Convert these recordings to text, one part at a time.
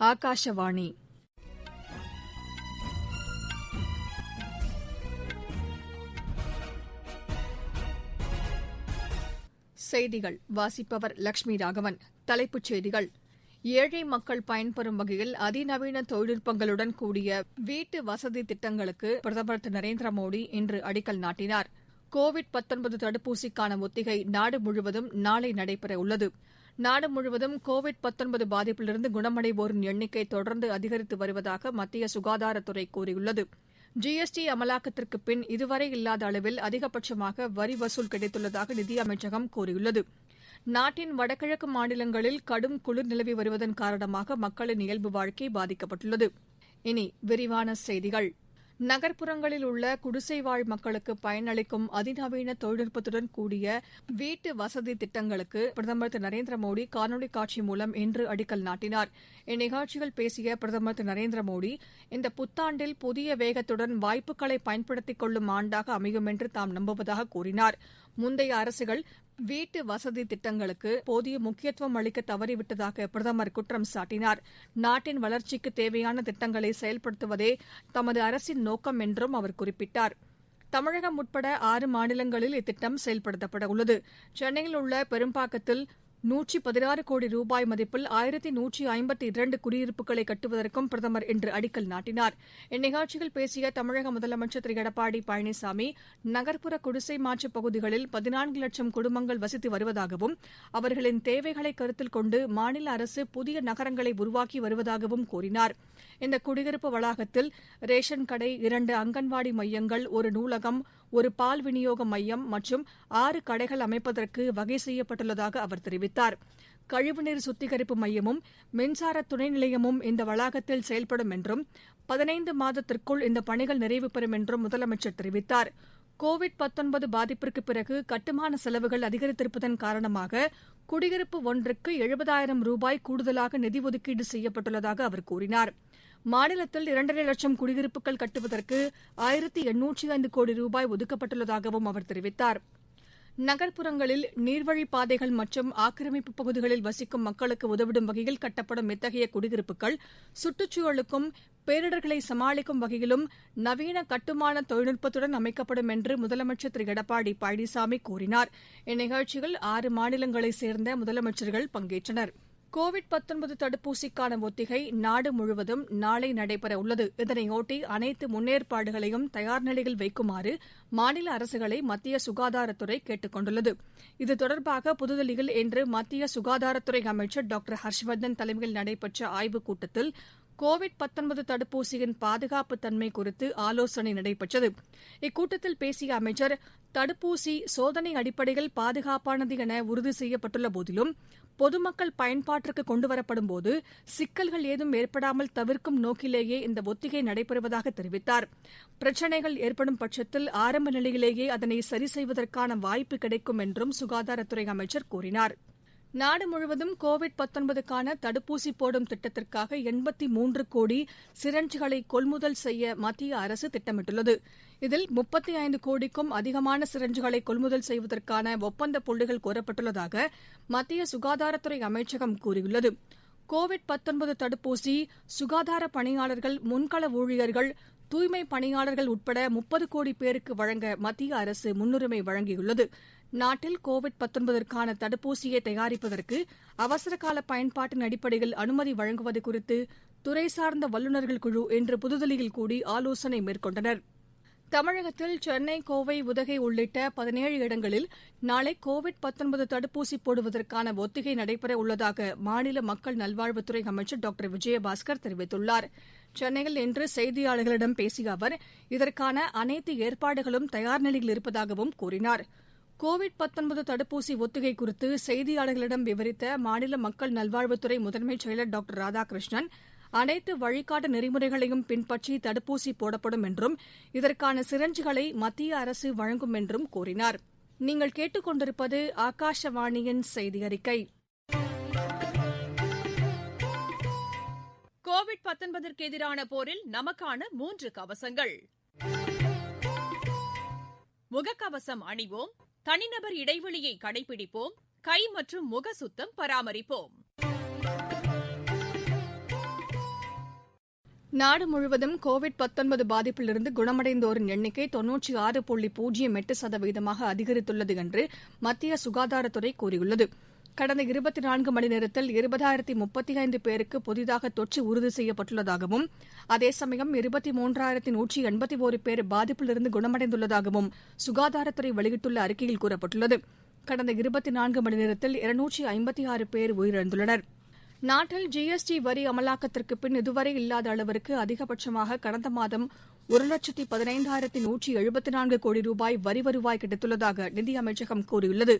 ஆகாஷவாணி. செய்திகள் வாசிப்பவர் லட்சுமி ராகவன். தலைப்புச் செய்திகள்: ஏழை மக்கள் பயன்பெறும் வகையில் அதிநவீன தொழில்நுட்பங்களுடன் கூடிய வீட்டு வசதி திட்டங்களுக்கு பிரதமர் திரு நரேந்திர மோடி இன்று அடிக்கல் நாட்டினார். கோவிட்-19 தடுப்பூசிக்கான ஒத்திகை நாடு முழுவதும் நாளை நடைபெறவுள்ளது. நாடு முழுவதும் கோவிட்-19 பாதிப்பிலிருந்து குணமடைவோரின் எண்ணிக்கை தொடர்ந்து அதிகரித்து வருவதாக மத்திய சுகாதாரத்துறை கூறியுள்ளது. ஜிஎஸ்டி அமலாக்கத்திற்குப் பின் இதுவரை இல்லாத அளவில் அதிகபட்சமாக வரி வசூல் கிடைத்துள்ளதாக நிதியமைச்சகம் கூறியுள்ளது. நாட்டின் வடகிழக்கு மாநிலங்களில் கடும் குளிர் நிலவி வருவதன் காரணமாக மக்களின் இயல்பு வாழ்க்கை பாதிக்கப்பட்டுள்ளது. இனி விரிவான செய்திகள். நகர்ப்புறங்களில் உள்ள குடிசைவாழ் மக்களுக்கு பயனளிக்கும் அதிநவீன தொழில்நுட்பத்துடன் கூடிய வீட்டு வசதி திட்டங்களுக்கு பிரதமர் திரு நரேந்திர மோடி காணொலி காட்சி மூலம் இன்று அடிக்கல் நாட்டினார். இந்நிகழ்ச்சியில் பேசிய பிரதமர் திரு நரேந்திர மோடி, இந்த புத்தாண்டில் புதிய வேகத்துடன் வாய்ப்புகளை பயன்படுத்திக் கொள்ளும் ஆண்டாக அமையும் என்று தாம் நம்புவதாக கூறினார். முந்தைய அரசுகள் வீட்டு வசதி திட்டங்களுக்கு போதிய முக்கியத்துவம் அளிக்க தவறிவிட்டதாக பிரதமர் குற்றம் சாட்டினார். நாட்டின் வளர்ச்சிக்கு தேவையான திட்டங்களை செயல்படுத்துவதே தமது அரசின் நோக்கம் என்றும் அவர் குறிப்பிட்டார். தமிழகம் உட்பட 6 மாநிலங்களில் இத்திட்டம் செயல்படுத்தப்பட உள்ளது. சென்னையில் உள்ள பெரும்பாக்கத்தில் 116 கோடி ரூபாய் மதிப்பில் 1152 குடியிருப்புகளை கட்டுவதற்கும் பிரதமர் இன்று அடிக்கல் நாட்டினார். இந்நிகழ்ச்சியில் பேசிய தமிழக முதலமைச்சர் திரு எடப்பாடி பழனிசாமி, நகர்ப்புற குடிசை மாற்றுப் பகுதிகளில் 14 லட்சம் குடும்பங்கள் வசித்து வருவதாகவும் அவர்களின் தேவைகளை கருத்தில் கொண்டு மாநில அரசு புதிய நகரங்களை உருவாக்கி வருவதாகவும் கூறினார். இந்த குடியிருப்பு வளாகத்தில் ரேஷன் கடை, 2 அங்கன்வாடி மையங்கள், 1 நூலகம், 1 பால் விநியோக மையம் மற்றும் 6 கடைகள் அமைப்பதற்கு வகை செய்யப்பட்டுள்ளதாக அவர் தெரிவித்தார். கழிவுநீர் சுத்திகரிப்பு மையமும் மின்சார துணை நிலையமும் இந்த வளாகத்தில் செயல்படும் என்றும் 15 மாதத்திற்குள் இந்த பணிகள் நிறைவு பெறும் என்றும் முதலமைச்சர் தெரிவித்தார். கோவிட்-19 பாதிப்பிற்கு பிறகு கட்டுமான செலவுகள் அதிகரித்திருப்பதன் காரணமாக குடியிருப்பு ஒன்றுக்கு 70,000 ரூபாய் கூடுதலாக நிதி ஒதுக்கீடு செய்யப்பட்டுள்ளதாக அவர் கூறினார். மாநிலத்தில் 2.5 லட்சம் குடியிருப்புகள் கட்டுவதற்கு 1805 கோடி ரூபாய் ஒதுக்கப்பட்டுள்ளதாகவும் அவர் தெரிவித்தார். நகர்ப்புறங்களில் நீர்வழிப் பாதைகள் மற்றும் ஆக்கிரமிப்பு பகுதிகளில் வசிக்கும் மக்களுக்கு உதவிடும் வகையில் கட்டப்படும் இத்தகைய குடியிருப்புகள் சுற்றுச்சூழலுக்கும் பேரிடர்களை சமாளிக்கும் வகையிலும் நவீன கட்டுமான தொழில்நுட்பத்துடன் அமைக்கப்படும் என்று முதலமைச்சர் திரு எடப்பாடி பழனிசாமி கூறினார். இந்நிகழ்ச்சியில் 6 மாநிலங்களைச் சேர்ந்த முதலமைச்சர்கள் பங்கேற்றனர். கோவிட்-19 தடுப்பூசிக்கான ஒத்திகை நாடு முழுவதும் நாளை நடைபெறவுள்ளது. இதனையொட்டி அனைத்து முன்னேற்பாடுகளையும் தயார் நிலையில் வைக்குமாறு மாநில அரசுகளை மத்திய சுகாதாரத்துறை கேட்டுக் கொண்டுள்ளது. இது தொடர்பாக புதுதில்லியில் இன்று மத்திய சுகாதாரத்துறை அமைச்சர் டாக்டர் ஹர்ஷ்வர்தன் தலைமையில் நடைபெற்ற ஆய்வுக் கூட்டத்தில் கோவிட்-19 தடுப்பூசியின் பாதுகாப்பு தன்மை குறித்து ஆலோசனை நடைபெற்றது. இக்கூட்டத்தில் பேசிய அமைச்சர், தடுப்பூசி சோதனை அடிப்படையில் பாதுகாப்பானது என உறுதி செய்யப்பட்டுள்ள போதிலும் பொதுமக்கள் பயன்பாட்டிற்கு கொண்டுவரப்படும்போது சிக்கல்கள் ஏதும் ஏற்படாமல் தவிர்க்கும் நோக்கிலேயே இந்த ஒத்திகை நடைபெறுவதாக தெரிவித்தார். பிரச்சினைகள் ஏற்படும் பட்சத்தில் ஆரம்ப நிலையிலேயே அதனை சரி செய்வதற்கான வாய்ப்பு கிடைக்கும் என்றும் சுகாதாரத்துறை அமைச்சர் கூறினார். நாடு முழுவதும் கோவிட்-19க்கான தடுப்பூசி போடும் திட்டத்திற்காக 83 கோடி சிரஞ்சுகளை கொள்முதல் செய்ய மத்திய அரசு திட்டமிட்டுள்ளது. இதில் 35 கோடிக்கும் அதிகமான சிரஞ்சுகளை கொள்முதல் செய்வதற்கான ஒப்பந்த புள்ளிகள் கோரப்பட்டுள்ளதாக மத்திய சுகாதாரத்துறை அமைச்சகம் கூறியுள்ளது. கோவிட்-19 தடுப்பூசி சுகாதார பணியாளர்கள், முன்கள ஊழியர்கள், தூய்மை பணியாளர்கள் உட்பட 30 கோடி பேருக்கு வழங்க மத்திய அரசு முன்னுரிமை வழங்கியுள்ளது. நாட்டில் கோவிட்-19க்கான தடுப்பூசியை தயாரிப்பதற்கு அவசரகால பயன்பாட்டின் அடிப்படையில் அனுமதி வழங்குவது குறித்து துறை சார்ந்த வல்லுநர்கள் குழு இன்று புதுதில்லியில் கூடி ஆலோசனை மேற்கொண்டனர். தமிழகத்தில் சென்னை, கோவை, உதகை உள்ளிட்ட 17 இடங்களில் நாளை கோவிட்-19 தடுப்பூசி போடுவதற்கான ஒத்திகை நடைபெற உள்ளதாக மாநில மக்கள் நல்வாழ்வுத்துறை அமைச்சர் டாக்டர் விஜயபாஸ்கர் தெரிவித்துள்ளார். சென்னையில் இன்று செய்தியாளர்களிடம் பேசிய அவர், இதற்கான அனைத்து ஏற்பாடுகளும் தயார் நிலையில் இருப்பதாகவும் கூறினார். கோவிட்-19 தடுப்பூசி ஒத்திகை குறித்து செய்தியாளர்களிடம் விவரித்த மாநில மக்கள் நல்வாழ்வுத்துறை முதன்மைச் செயலர் டாக்டர் ராதாகிருஷ்ணன், அனைத்து வழிகாட்டு நெறிமுறைகளையும் பின்பற்றி தடுப்பூசி போடப்படும் என்றும் இதற்கான சிரஞ்சுகளை மத்திய அரசு வழங்கும் என்றும் கூறினார். நீங்கள் கேட்டுக் கொண்டிருப்பது ஆகாஷவாணியின் செய்தி அறிக்கை. கோவிட்-19ற்கு எதிரான போரில் நமக்கான 3 கவசங்கள். முகக்கவசம் அணிவோம், தனிநபர் இடைவெளியை கடைபிடிப்போம், கை மற்றும் முக சுத்தம் பராமரிப்போம். நாடு முழுவதும் கோவிட் பாதிப்பிலிருந்து குணமடைந்தோரின் எண்ணிக்கை 96.08% அதிகரித்துள்ளது என்று மத்திய சுகாதாரத்துறை கூறியுள்ளது. கடந்த 24 மணி நேரத்தில் 20,035 பேருக்கு புதிதாக தொற்று உறுதி செய்யப்பட்டுள்ளதாகவும் அதேசமயம் 23,181 பேர் பாதிப்பிலிருந்து குணமடைந்துள்ளதாகவும் சுகாதாரத்துறை வெளியிட்டுள்ள அறிக்கையில் கூறப்பட்டுள்ளது. கடந்த 24 மணி நேரத்தில் 256 பேர் உயிரிழந்துள்ளனர். நாட்டில் ஜிஎஸ்டி வரி அமலாக்கத்திற்கு பின் இதுவரை இல்லாத அளவிற்கு அதிகபட்சமாக கடந்த மாதம் 1,15,174 கோடி ரூபாய் வரி வருவாய் கிடைத்துள்ளதாக நிதியமைச்சகம் கூறியுள்ளது.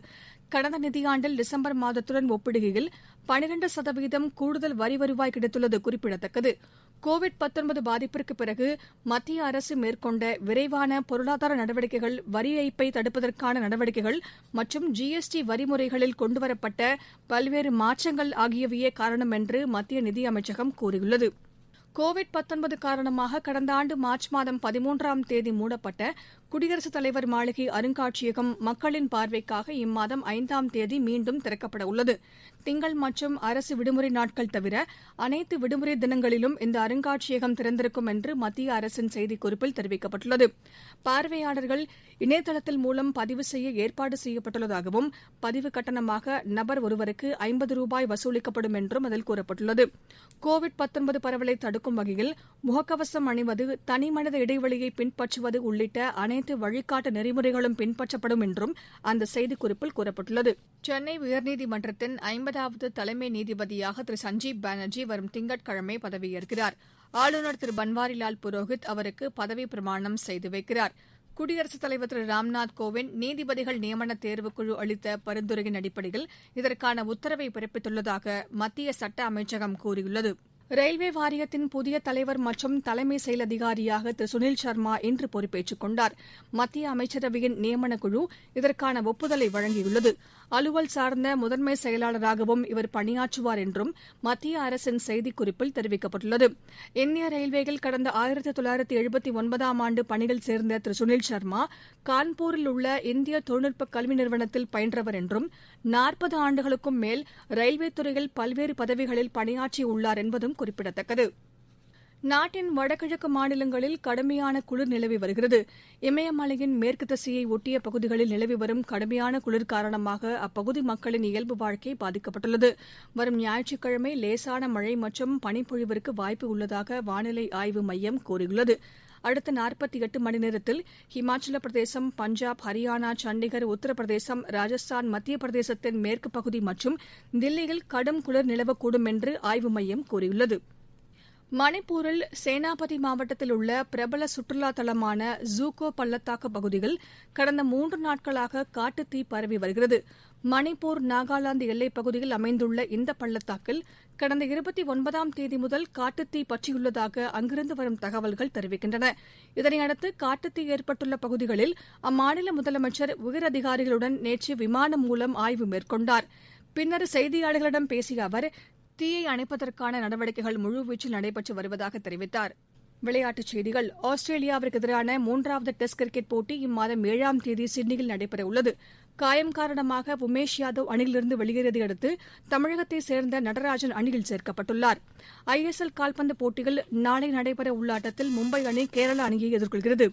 கடந்த நிதியாண்டில் டிசம்பர் மாதத்துடன் ஒப்பிடுகையில் 12% கூடுதல் வரி வருவாய் கிடைத்துள்ளது குறிப்பிடத்தக்கது. கோவிட் பாதிப்பிற்கு பிறகு மத்திய அரசு மேற்கொண்ட விரைவான பொருளாதார நடவடிக்கைகள், வரி ஏய்ப்பை தடுப்பதற்கான நடவடிக்கைகள் மற்றும் ஜிஎஸ்டி வரிமுறைகளில் கொண்டுவரப்பட்ட பல்வேறு மாற்றங்கள் ஆகியவையே காரணம் என்று மத்திய நிதியமைச்சகம் கூறியுள்ளது. கோவிட் காரணமாக கடந்த ஆண்டு மார்ச் மாதம் 13ஆம் தேதி மூடப்பட்ட குடியரசுத் தலைவர் மாளிகை அருங்காட்சியகம் மக்களின் பார்வைக்காக இம்மாதம் 5ஆம் தேதி மீண்டும் திறக்கப்பட உள்ளது. திங்கள் மற்றும் அரசு விடுமுறை நாட்கள் தவிர அனைத்து விடுமுறை தினங்களிலும் இந்த அருங்காட்சியகம் திறந்திருக்கும் என்று மத்திய அரசின் செய்திக்குறிப்பில் தெரிவிக்கப்பட்டுள்ளது. பார்வையாளர்கள் இணையதளத்தில் மூலம் பதிவு செய்ய ஏற்பாடு செய்யப்பட்டுள்ளதாகவும் பதிவு கட்டணமாக நபர் ஒருவருக்கு 50 ரூபாய் வசூலிக்கப்படும் என்றும் அதில் கூறப்பட்டுள்ளது. கோவிட் பரவலை தடுக்கும் வகையில் முகக்கவசம் அணிவது, தனிமனித இடைவெளியை பின்பற்றுவது உள்ளிட்ட அனைத்து வழிகாட்டு நெறிமுறைகளும் பின்பற்றப்படும் என்றும் அந்த செய்திக்குறிப்பில் கூறப்பட்டுள்ளது. சென்னை உயர்நீதிமன்றத்தின் 50வது தலைமை நீதிபதியாக திரு சஞ்சீப் பானர்ஜி வரும் திங்கட்கிழமை பதவியேற்கிறார். ஆளுநர் திரு பன்வாரிலால் புரோஹித் அவருக்கு பதவி பிரமாணம் செய்து வைக்கிறார். குடியரசுத் தலைவர் திரு ராம்நாத் கோவிந்த் நீதிபதிகள் நியமன தேர்வுக்குழு அளித்த பரிந்துரையின் அடிப்படையில் இதற்கான உத்தரவை பிறப்பித்துள்ளதாக மத்திய சட்ட அமைச்சகம் கூறியுள்ளது. ரயில்வே வாரியத்தின் புதிய தலைவர் மற்றும் தலைமை செயல் அதிகாரியாக திரு சுனில் சர்மா இன்று பொறுப்பேற்றுக் கொண்டார். மத்திய அமைச்சரவையின் நியமனக்குழு இதற்கான ஒப்புதலை வழங்கியுள்ளது. அலுவல் சார்ந்த முதன்மை செயலாளராகவும் இவர் பணியாற்றுவார் என்றும் மத்திய அரசின் செய்திக்குறிப்பில் தெரிவிக்கப்பட்டுள்ளது. இந்திய ரயில்வேயில் கடந்த 1979ஆம் ஆண்டு பணியில் சேர்ந்த திரு சுனில் சர்மா கான்பூரில் உள்ள இந்திய தொழில்நுட்ப கல்வி நிறுவனத்தில் பயின்றவர் என்றும் 40 ஆண்டுகளுக்கும் மேல் ரயில்வே துறையில் பல்வேறு பதவிகளில் பணியாற்றியுள்ளார் என்பதும் குறிப்பிடத்தக்கது. நாட்டின் வடகிழக்கு மாநிலங்களில் கடுமையான குளிர் நிலவி வருகிறது. இமயமலையின் மேற்கு திசையை ஒட்டிய பகுதிகளில் நிலவி வரும் கடுமையான குளிர் காரணமாக அப்பகுதி மக்களின் இயல்பு வாழ்க்கை பாதிக்கப்பட்டுள்ளது. வரும் ஞாயிற்றுக்கிழமை லேசான மழை மற்றும் பனிப்பொழிவிற்கு வாய்ப்பு உள்ளதாக வானிலை ஆய்வு மையம் கூறியுள்ளது. அடுத்த 48 மணி நேரத்தில் ஹிமாச்சல பிரதேசம், பஞ்சாப், ஹரியானா, சண்டிகர், உத்தரப்பிரதேசம், ராஜஸ்தான், மத்திய பிரதேசத்தின் மேற்கு பகுதி மற்றும் தில்லியில் கடும் குளிர் நிலவக்கூடும் என்று ஆய்வு மையம் கூறியுள்ளது. மணிப்பூரில் சேனாபதி மாவட்டத்தில் உள்ள பிரபல சுற்றுலா தலமான ஜூகோ பள்ளத்தாக்கு பகுதியில் கடந்த 3 நாட்களாக காட்டுத்தீ பரவி வருகிறது. மணிப்பூர் நாகாலாந்து எல்லைப் பகுதியில் அமைந்துள்ள இந்த பள்ளத்தாக்கில் கடந்த 29ஆம் தேதி முதல் காட்டுத்தீ பற்றியுள்ளதாக அங்கிருந்து வரும் தகவல்கள் தெரிவிக்கின்றன. இதனையடுத்து காட்டுத்தீ ஏற்பட்டுள்ள பகுதிகளில் அம்மாநில முதலமைச்சர் உயரதிகாரிகளுடன் நேற்று விமானம் மூலம் ஆய்வு மேற்கொண்டார். பின்னர் செய்தியாளர்களிடம் பேசிய அவர் தீயை அணைப்பதற்கான நடவடிக்கைகள் முழுவீச்சில் நடைபெற்று வருவதாக தெரிவித்தார். விளையாட்டுச் செய்திகள். ஆஸ்திரேலியாவிற்கு எதிரான 3வது டெஸ்ட் கிரிக்கெட் போட்டி இம்மாதம் 7ஆம் தேதி சிட்னியில் நடைபெறவுள்ளது. காயம் காரணமாக உமேஷ் யாதவ் அணியிலிருந்து வெளியேறியதை அடுத்து தமிழகத்தைச் சேர்ந்த நடராஜன் அணியில் சேர்க்கப்பட்டுள்ளார். ஐஎஸ்எல் கால்பந்து போட்டியில் நாளை நடைபெறவுள்ள ஆட்டத்தில் மும்பை அணி கேரள அணியை எதிர்கொள்கிறது.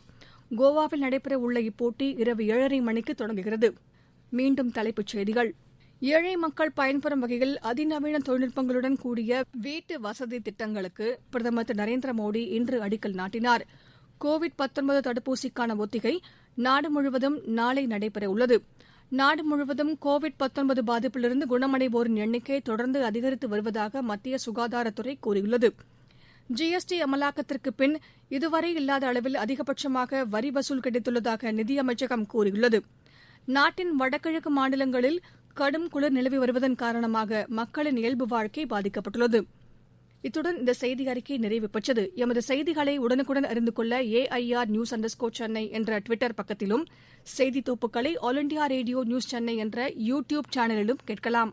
கோவாவில் நடைபெறவுள்ள இப்போட்டி இரவு 7:30 மணிக்கு தொடங்குகிறது. மீண்டும் தலைப்புச் செய்திகள். ஏழை மக்கள் பயன்பெறும் வகையில் அதிநவீன தொழில்நுட்பங்களுடன் கூடிய வீட்டு வசதி திட்டங்களுக்கு பிரதமர் திரு நரேந்திர மோடி இன்று அடிக்கல் நாட்டினார். கோவிட் தடுப்பூசிக்கான ஒத்திகை நாடு முழுவதும் நாளை நடைபெறவுள்ளது. நாடு முழுவதும் கோவிட் பாதிப்பிலிருந்து குணமடைவோரின் எண்ணிக்கை தொடர்ந்து அதிகரித்து வருவதாக மத்திய சுகாதாரத்துறை கூறியுள்ளது. ஜிஎஸ்டி அமலாக்கத்திற்கு பின் இதுவரை இல்லாத அளவில் அதிகபட்சமாக வரி வசூல் கிடைத்துள்ளதாக நிதியமைச்சகம் கூறியுள்ளது. நாட்டின் வடகிழக்கு மாநிலங்களில் கடும் குளிர் நிலவி வருவதன் காரணமாக மக்களின் இயல்பு வாழ்க்கை பாதிக்கப்பட்டுள்ளது. இத்துடன் இந்த செய்தி அறிக்கை நிறைவு பெற்றது. எமது செய்திகளை உடனுக்குடன் அறிந்து கொள்ள AIR News_Chennai என்ற ட்விட்டர் பக்கத்திலும், செய்தி தொகுப்புகளை all India radio news Chennai என்ற யூடியூப் சேனலிலும் கேட்கலாம்.